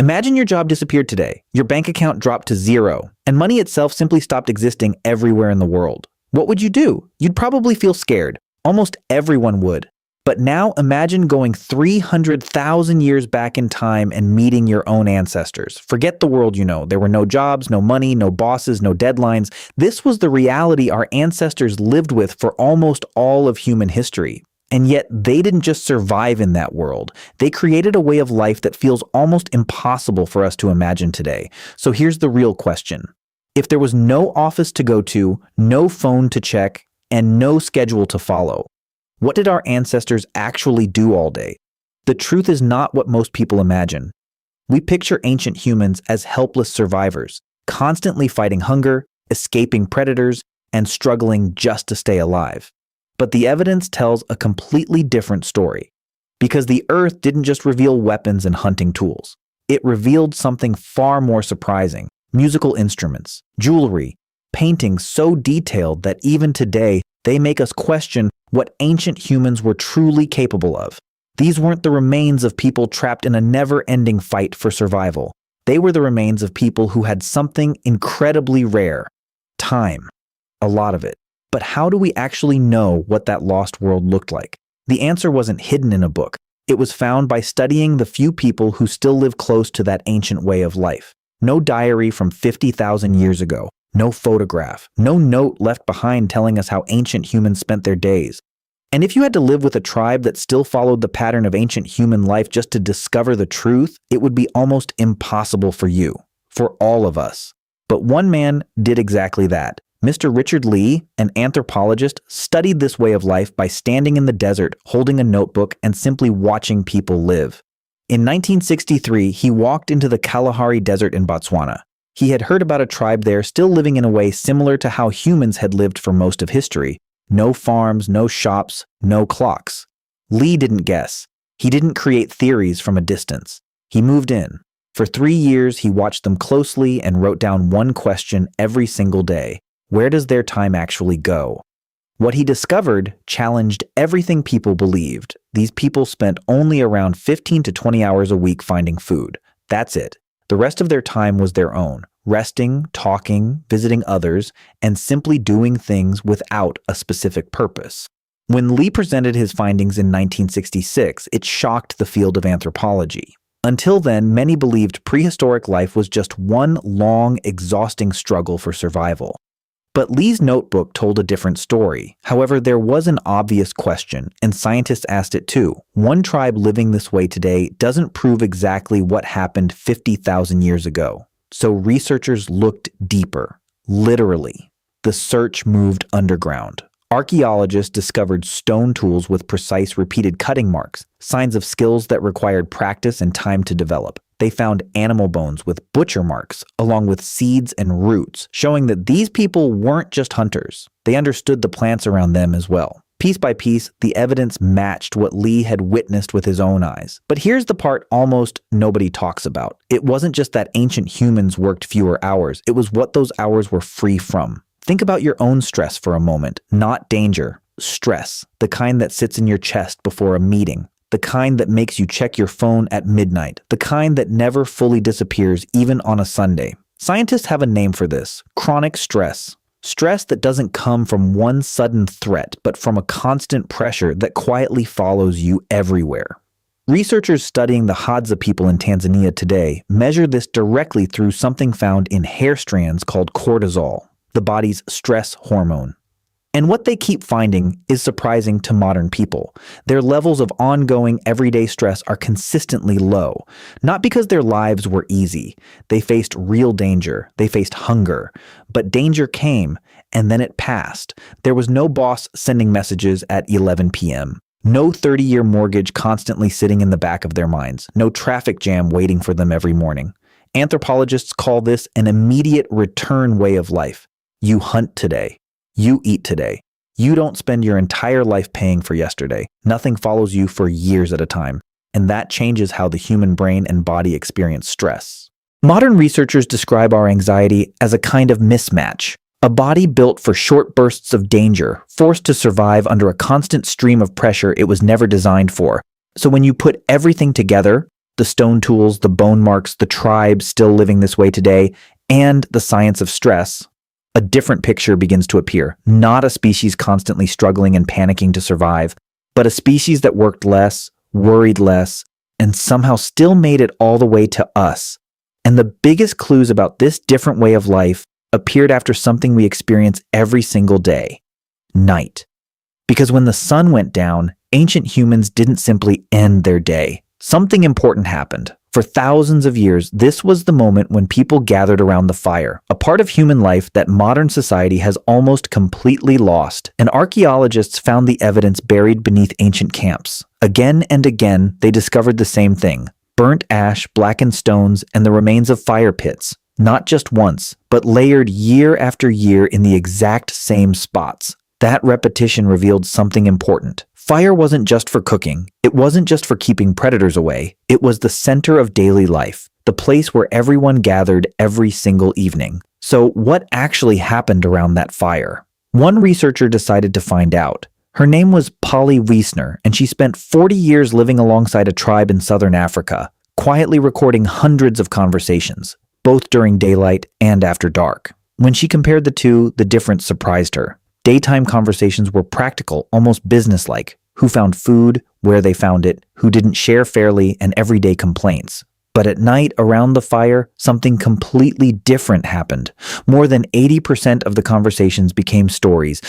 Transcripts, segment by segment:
Imagine your job disappeared today, your bank account dropped to zero, and money itself simply stopped existing everywhere in the world. What would you do? You'd probably feel scared. Almost everyone would. But now imagine going 300,000 years back in time and meeting your own ancestors. Forget the world you know. There were no jobs, no money, no bosses, no deadlines. This was the reality our ancestors lived with for almost all of human history. And yet they didn't just survive in that world. They created a way of life that feels almost impossible for us to imagine today. So here's the real question. If there was no office to go to, no phone to check, and no schedule to follow, what did our ancestors actually do all day? The truth is not what most people imagine. We picture ancient humans as helpless survivors, constantly fighting hunger, escaping predators, and struggling just to stay alive. But the evidence tells a completely different story. Because the Earth didn't just reveal weapons and hunting tools. It revealed something far more surprising: musical instruments, jewelry, paintings so detailed that even today they make us question what ancient humans were truly capable of. These weren't the remains of people trapped in a never-ending fight for survival. They were the remains of people who had something incredibly rare: time. A lot of it. But how do we actually know what that lost world looked like? The answer wasn't hidden in a book. It was found by studying the few people who still live close to that ancient way of life. No diary from 50,000 years ago. No photograph, no note left behind telling us how ancient humans spent their days. And if you had to live with a tribe that still followed the pattern of ancient human life just to discover the truth, it would be almost impossible for you, for all of us. But one man did exactly that. Mr. Richard Lee, an anthropologist, studied this way of life by standing in the desert, holding a notebook, and simply watching people live. In 1963, he walked into the Kalahari Desert in Botswana. He had heard about a tribe there still living in a way similar to how humans had lived for most of history. No farms, no shops, no clocks. Lee didn't guess. He didn't create theories from a distance. He moved in. For 3 years, he watched them closely and wrote down one question every single day. Where does their time actually go? What he discovered challenged everything people believed. These people spent only around 15 to 20 hours a week finding food. That's it. The rest of their time was their own, resting, talking, visiting others, and simply doing things without a specific purpose. When Lee presented his findings in 1966, it shocked the field of anthropology. Until then, many believed prehistoric life was just one long, exhausting struggle for survival. But Lee's notebook told a different story. However, there was an obvious question, and scientists asked it too. One tribe living this way today doesn't prove exactly what happened 50,000 years ago. So researchers looked deeper. Literally. The search moved underground. Archaeologists discovered stone tools with precise repeated cutting marks, signs of skills that required practice and time to develop. They found animal bones with butcher marks, along with seeds and roots, showing that these people weren't just hunters. They understood the plants around them as well. Piece by piece, the evidence matched what Lee had witnessed with his own eyes. But here's the part almost nobody talks about. It wasn't just that ancient humans worked fewer hours. It was what those hours were free from. Think about your own stress for a moment. Not danger. Stress. The kind that sits in your chest before a meeting. The kind that makes you check your phone at midnight. The kind that never fully disappears even on a Sunday. Scientists have a name for this: chronic stress. Stress that doesn't come from one sudden threat, but from a constant pressure that quietly follows you everywhere. Researchers studying the Hadza people in Tanzania today measure this directly through something found in hair strands called cortisol, the body's stress hormone. And what they keep finding is surprising to modern people. Their levels of ongoing everyday stress are consistently low, not because their lives were easy. They faced real danger. They faced hunger. But danger came, and then it passed. There was no boss sending messages at 11 p.m. No 30-year mortgage constantly sitting in the back of their minds. No traffic jam waiting for them every morning. Anthropologists call this an immediate return way of life. You hunt today. You eat today. You don't spend your entire life paying for yesterday. Nothing follows you for years at a time. And that changes how the human brain and body experience stress. Modern researchers describe our anxiety as a kind of mismatch. A body built for short bursts of danger, forced to survive under a constant stream of pressure it was never designed for. So when you put everything together, the stone tools, the bone marks, the tribes still living this way today, and the science of stress, a different picture begins to appear. Not a species constantly struggling and panicking to survive, but a species that worked less, worried less, and somehow still made it all the way to us. And the biggest clues about this different way of life appeared after something we experience every single day: night. Because when the sun went down, ancient humans didn't simply end their day. Something important happened. For thousands of years, this was the moment when people gathered around the fire, a part of human life that modern society has almost completely lost. And archaeologists found the evidence buried beneath ancient camps. Again and again, they discovered the same thing: burnt ash, blackened stones, and the remains of fire pits. Not just once, but layered year after year in the exact same spots. That repetition revealed something important. Fire wasn't just for cooking. It wasn't just for keeping predators away. It was the center of daily life, the place where everyone gathered every single evening. So what actually happened around that fire? One researcher decided to find out. Her name was Polly Wiesner, and she spent 40 years living alongside a tribe in southern Africa, quietly recording hundreds of conversations, both during daylight and after dark. When she compared the two, the difference surprised her. Daytime conversations were practical, almost businesslike: who found food, where they found it, who didn't share fairly, and everyday complaints. But at night, around the fire, something completely different happened. More than 80% of the conversations became stories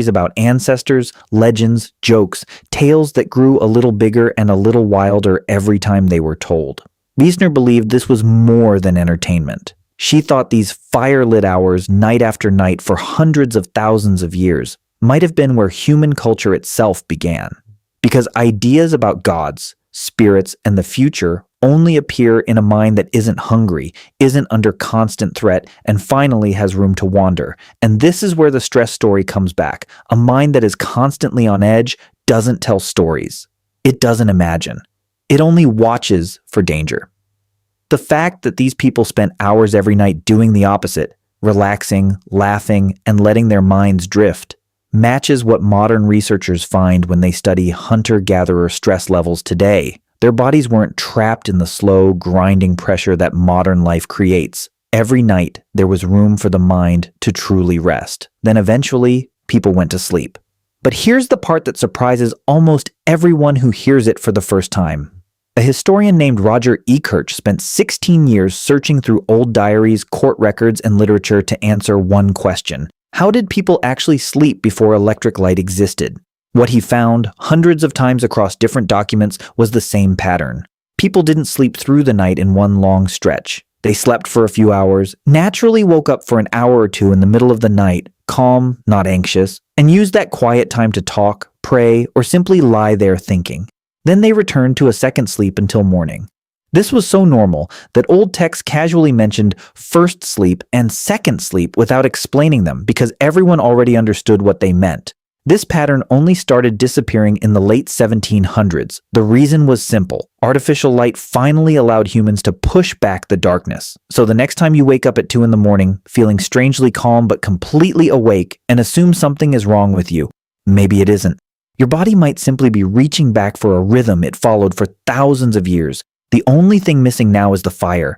about ancestors, legends, jokes, tales that grew a little bigger and a little wilder every time they were told. Wiesner believed this was more than entertainment. She thought these fire-lit hours, night after night for hundreds of thousands of years, might have been where human culture itself began. Because ideas about gods, spirits, and the future only appear in a mind that isn't hungry, isn't under constant threat, and finally has room to wander. And this is where the stress story comes back. A mind that is constantly on edge doesn't tell stories. It doesn't imagine. It only watches for danger. The fact that these people spent hours every night doing the opposite, relaxing, laughing, and letting their minds drift, matches what modern researchers find when they study hunter-gatherer stress levels today. Their bodies weren't trapped in the slow, grinding pressure that modern life creates. Every night, there was room for the mind to truly rest. Then eventually, people went to sleep. But here's the part that surprises almost everyone who hears it for the first time. A historian named Roger Ekirch spent 16 years searching through old diaries, court records, and literature to answer one question: how did people actually sleep before electric light existed? What he found, hundreds of times across different documents, was the same pattern. People didn't sleep through the night in one long stretch. They slept for a few hours, naturally woke up for an hour or two in the middle of the night, calm, not anxious, and used that quiet time to talk, pray, or simply lie there thinking. Then they returned to a second sleep until morning. This was so normal that old texts casually mentioned first sleep and second sleep without explaining them because everyone already understood what they meant. This pattern only started disappearing in the late 1700s. The reason was simple. Artificial light finally allowed humans to push back the darkness. So the next time you wake up at 2 in the morning, feeling strangely calm but completely awake, and assume something is wrong with you, maybe it isn't. Your body might simply be reaching back for a rhythm it followed for thousands of years. The only thing missing now is the fire,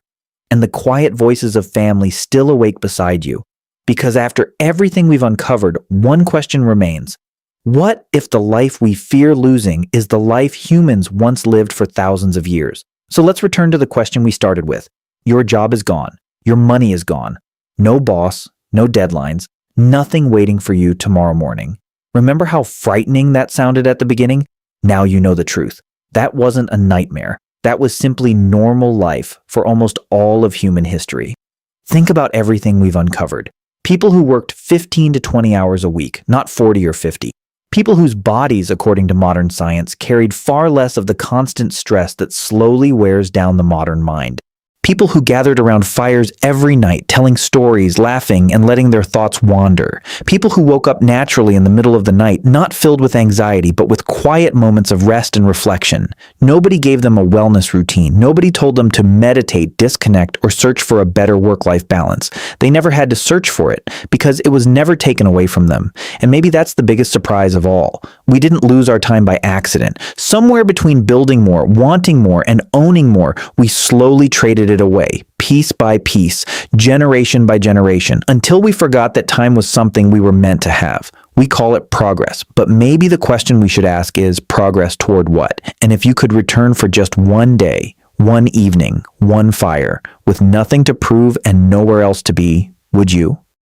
and the quiet voices of family still awake beside you. Because after everything we've uncovered, one question remains. What if the life we fear losing is the life humans once lived for thousands of years? So let's return to the question we started with. Your job is gone. Your money is gone. No boss, no deadlines, nothing waiting for you tomorrow morning. Remember how frightening that sounded at the beginning? Now you know the truth. That wasn't a nightmare. That was simply normal life for almost all of human history. Think about everything we've uncovered. People who worked 15 to 20 hours a week, not 40 or 50. People whose bodies, according to modern science, carried far less of the constant stress that slowly wears down the modern mind. People who gathered around fires every night, telling stories, laughing, and letting their thoughts wander. People who woke up naturally in the middle of the night, not filled with anxiety, but with quiet moments of rest and reflection. Nobody gave them a wellness routine. Nobody told them to meditate, disconnect, or search for a better work-life balance. They never had to search for it, because it was never taken away from them. And maybe that's the biggest surprise of all. We didn't lose our time by accident. Somewhere between building more, wanting more, and owning more, we slowly traded it away, piece by piece, generation by generation, until we forgot that time was something we were meant to have. We call it progress, but maybe the question we should ask is progress toward what? And if you could return for just one day, one evening, one fire, with nothing to prove and nowhere else to be, would you?